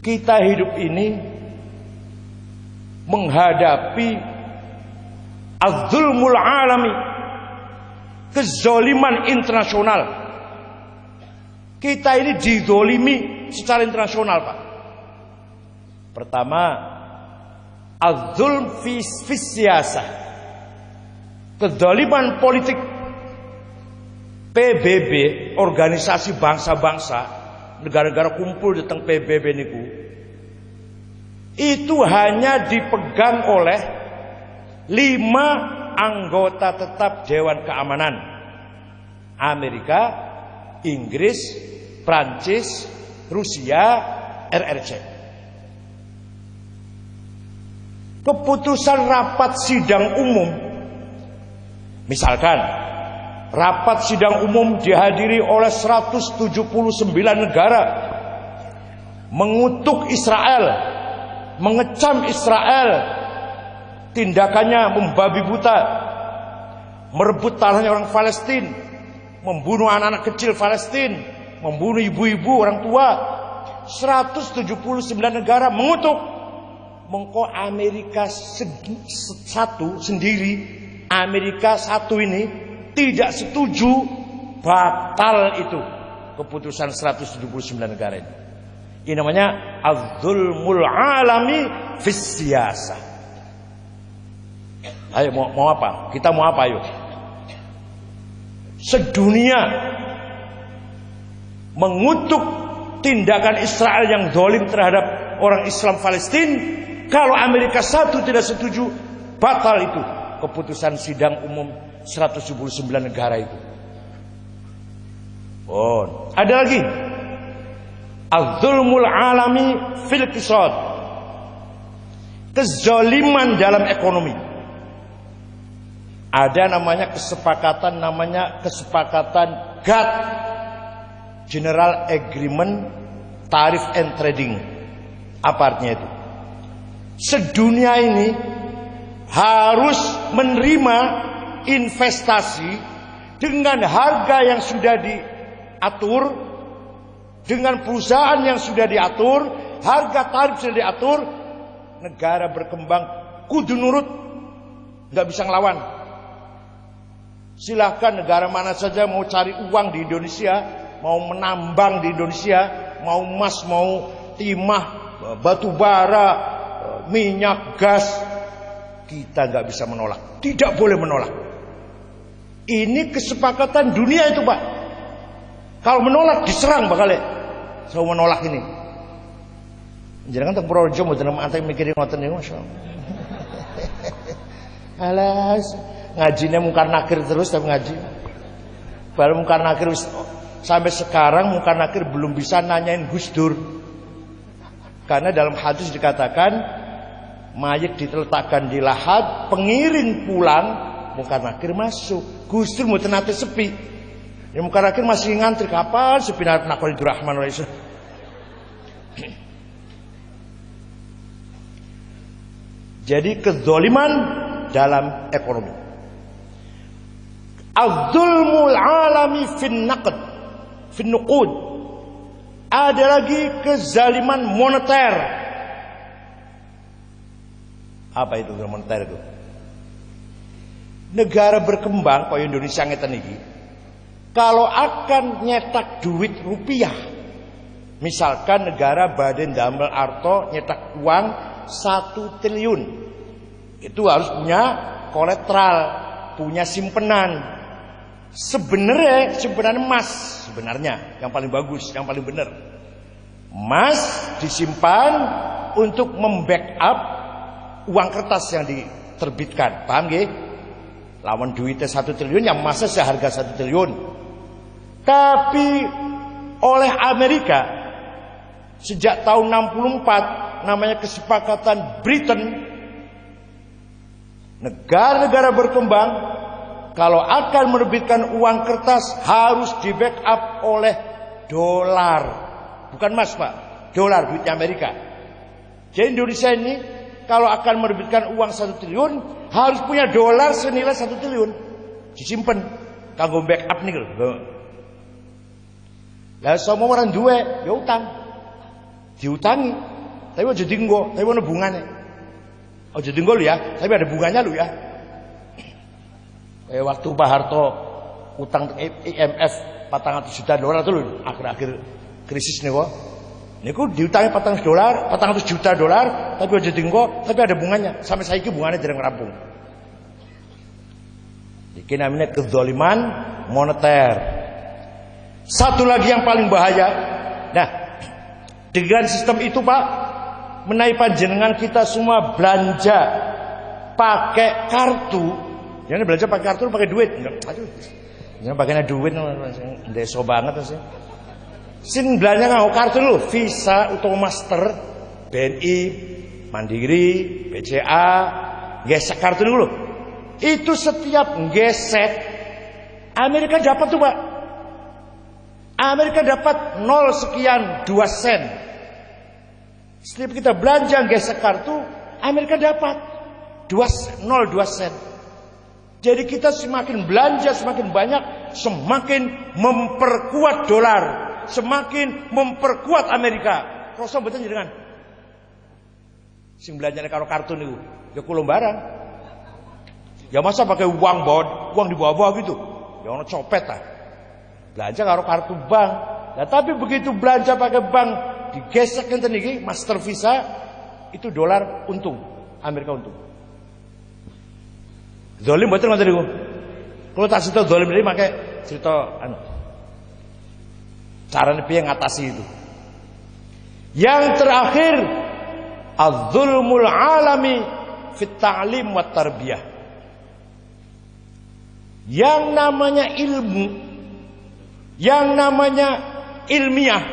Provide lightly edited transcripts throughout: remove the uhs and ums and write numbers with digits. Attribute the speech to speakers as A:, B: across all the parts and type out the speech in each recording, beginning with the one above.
A: kita hidup ini menghadapi az-zulmul alami, kezaliman internasional. Kita ini dizolimi secara internasional, Pak. Pertama, az-zulm fi siyasah, kezaliman politik. PBB, organisasi bangsa-bangsa, negara-negara kumpul tentang PBB niku, itu hanya dipegang oleh 5 anggota tetap Dewan Keamanan: Amerika, Inggris, Prancis, Rusia, RRC. Keputusan rapat sidang umum, misalkan rapat sidang umum dihadiri oleh 179 negara, mengutuk Israel, mengecam Israel, tindakannya membabi buta, merebut tanahnya orang Palestina, membunuh anak-anak kecil Palestina, membunuh ibu-ibu orang tua. 179 negara mengutuk. Mengko Amerika sendiri, Amerika satu ini tidak setuju, batal itu keputusan 179 negara ini. Ini namanya az-zulmul alami fis siyasah. Ayo mau apa? Kita mau apa ayo? Sedunia mengutuk tindakan Israel yang zalim terhadap orang Islam Palestina. Kalau Amerika satu tidak setuju, batal itu keputusan sidang umum 179 negara itu. Oh, ada lagi az-zulmul alami fil iqtisad, kezaliman dalam ekonomi. Ada namanya kesepakatan, GATT, General Agreement Tariff and Trading. Apa artinya itu? Sedunia ini harus menerima investasi dengan harga yang sudah diatur, dengan perusahaan yang sudah diatur, harga tarif sudah diatur. Negara berkembang kudu nurut, nggak bisa ngelawan. Silahkan negara mana saja mau cari uang di Indonesia, mau menambang di Indonesia, mau emas, mau timah, batu bara, minyak, gas, kita nggak bisa menolak, tidak boleh menolak. Ini kesepakatan dunia itu, Pak. Kalau menolak diserang bakal ya. Saya menolak ini. Jangan tak projo mboten antek mikirin ngoten niku, masyaallah. Alas, ngajinya mungkar nakir terus tapi ngaji. Baru mungkar nakir sampai sekarang mungkar nakir belum bisa nanyain Gus Dur. Karena dalam hadis dikatakan mayit diletakkan di lahat, pengiring pulang, mungkar nakir masuk. Gus Dur mboten nate sepi. Ya mungkar nakir masih ngantri kapan sepi nak Rahman wa Isa. Jadi kezaliman dalam ekonomi. Az-zulmul alami fin naqd, fin nuqud. Ada lagi kezaliman moneter. Apa itu moneter itu? Negara berkembang kaya Indonesia ngeten iki, kalau akan nyetak duit rupiah, misalkan negara Baden Damel Arto nyetak uang 1 triliun, itu harus punya kolateral, punya simpenan. Sebenarnya emas sebenarnya yang paling bagus, yang paling benar. Emas disimpan untuk membackup uang kertas yang diterbitkan. Paham nggih? Lawan duitnya 1 triliun, yang emasnya seharga 1 triliun. Tapi oleh Amerika sejak tahun 64 namanya kesepakatan Britain, negara-negara berkembang kalau akan menerbitkan uang kertas harus di backup oleh dolar, bukan emas, Pak, dolar, duitnya Amerika. Jadi Indonesia ini kalau akan menerbitkan uang 1 triliun harus punya dolar senilai 1 triliun disimpan kanggo backup nih lho. Lah semua orang duwe ya utang, diutangi tapi aja dienggo, tapi ono bungane. Aja dienggo lho ya, tapi ada bunganya lho ya. Waktu Pak Harto utang IMF 400 juta dolar itu lho, akhir-akhir krisis niku diutangi 400 juta dolar, tapi aja dienggo, tapi ada bunganya. Sampai saiki bunganya jarang rampung. Iki namanya kezaliman moneter. Satu lagi yang paling bahaya. Nah, dengan sistem itu Pak, menaik panjenengan kita semua belanja pakai kartu. Jangan belanja pakai kartu, pakai duit. Aduh, jangan pakainya duit, deso banget sih. Sin belanja nggak kartu lu, Visa, Master, BNI, Mandiri, BCA, gesek kartu dulu. Itu setiap gesek Amerika dapat tuh Pak. Amerika dapat 0 sekian 2 sen. Setiap kita belanja gesek kartu, Amerika dapat 0,2 sen. Jadi kita semakin belanja semakin banyak, semakin memperkuat dolar, semakin memperkuat Amerika. Rasa betul jenengan. Sing belanjane karo kartu niku, ya kula barang. Ya masa pakai uang dibawa-bawa gitu. Ya ono copet ta. Belanja karo kartu bank. Nah, tapi begitu belanja pakai bank digesek ngenten iki Master Visa, itu dolar untung, Amerika untung. Zalim mboten ngoten niku. Kalau tak cerita zalim iki make cerita carane piye ngatasi itu. Yang terakhir, az-zulmul alami fit ta'lim wat tarbiyah. Yang namanya ilmu, yang namanya ilmiah,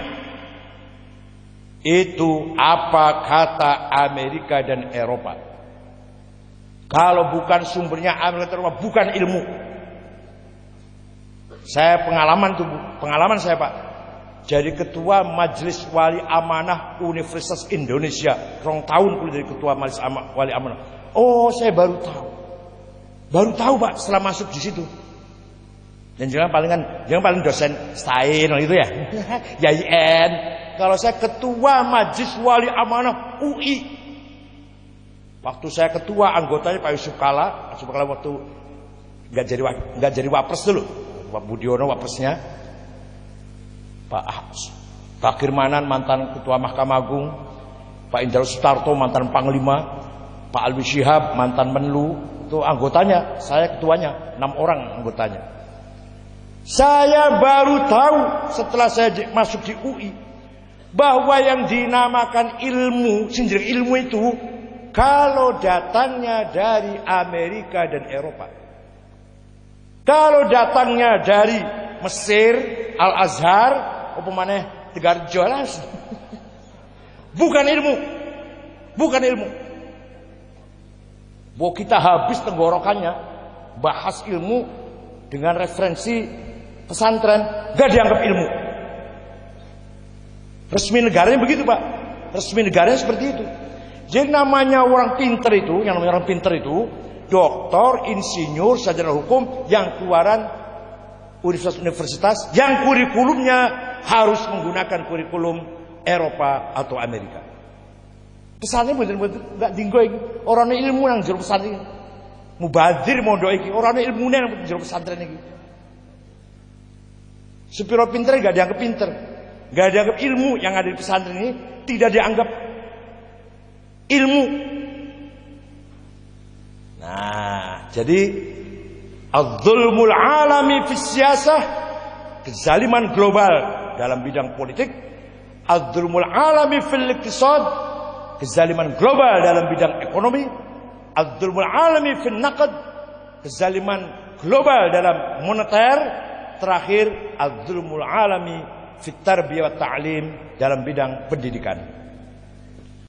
A: itu apa kata Amerika dan Eropa. Kalau bukan sumbernya Amerika dan Eropa, bukan ilmu. Saya pengalaman saya Pak, jadi ketua Majelis Wali Amanah Universitas Indonesia. 2 tahun kuliah jadi ketua Majelis Wali Amanah. Oh, saya baru tahu Pak setelah masuk di situ. Dan jangan paling dosen Stain gitu ya. YIN. Kalau saya ketua Majelis Wali Amanah UI. Waktu saya ketua, anggotanya Pak Yusuf Kala waktu enggak jadi wapres dulu. Pak Budiono wapresnya. Pak Bakir Manan mantan ketua Mahkamah Agung, Pak Indra Sutarto mantan Panglima, Pak Alwi Shihab mantan Menlu, itu anggotanya, saya ketuanya, 6 orang anggotanya. Saya baru tahu setelah saya masuk di UI bahwa yang dinamakan ilmu, sendiri ilmu itu kalau datangnya dari Amerika dan Eropa. Kalau datangnya dari Mesir, Al-Azhar, apa maneh Tegarjo jelas. Bukan ilmu. Bahwa kita habis tenggorokannya bahas ilmu dengan referensi pesantren, gak dianggap ilmu. Resmi negaranya begitu Pak. Resmi negaranya seperti itu. Jadi namanya orang pinter itu, doktor, insinyur, sarjana hukum yang keluaran universitas yang kurikulumnya harus menggunakan kurikulum Eropa atau Amerika. Pesantren bener-bener enggak dinggo iki. Orane ilmu nang jero pesantren. Mubadir mondok iki, orane ilmune nang jero pesantren iki. Sepiro pinter enggak dianggap pinter. Enggak dianggap ilmu yang ada di pesantren ini tidak dianggap ilmu. Nah, jadi az-zulmul alami fis siyasah, kezaliman global dalam bidang politik, az-zulmul alami fil iqtisad, kezaliman global dalam bidang ekonomi, az-zulmul alami fil naqd, kezaliman global dalam moneter, terakhir az-zulmul alami fit tarbiyah wat ta'lim dalam bidang pendidikan.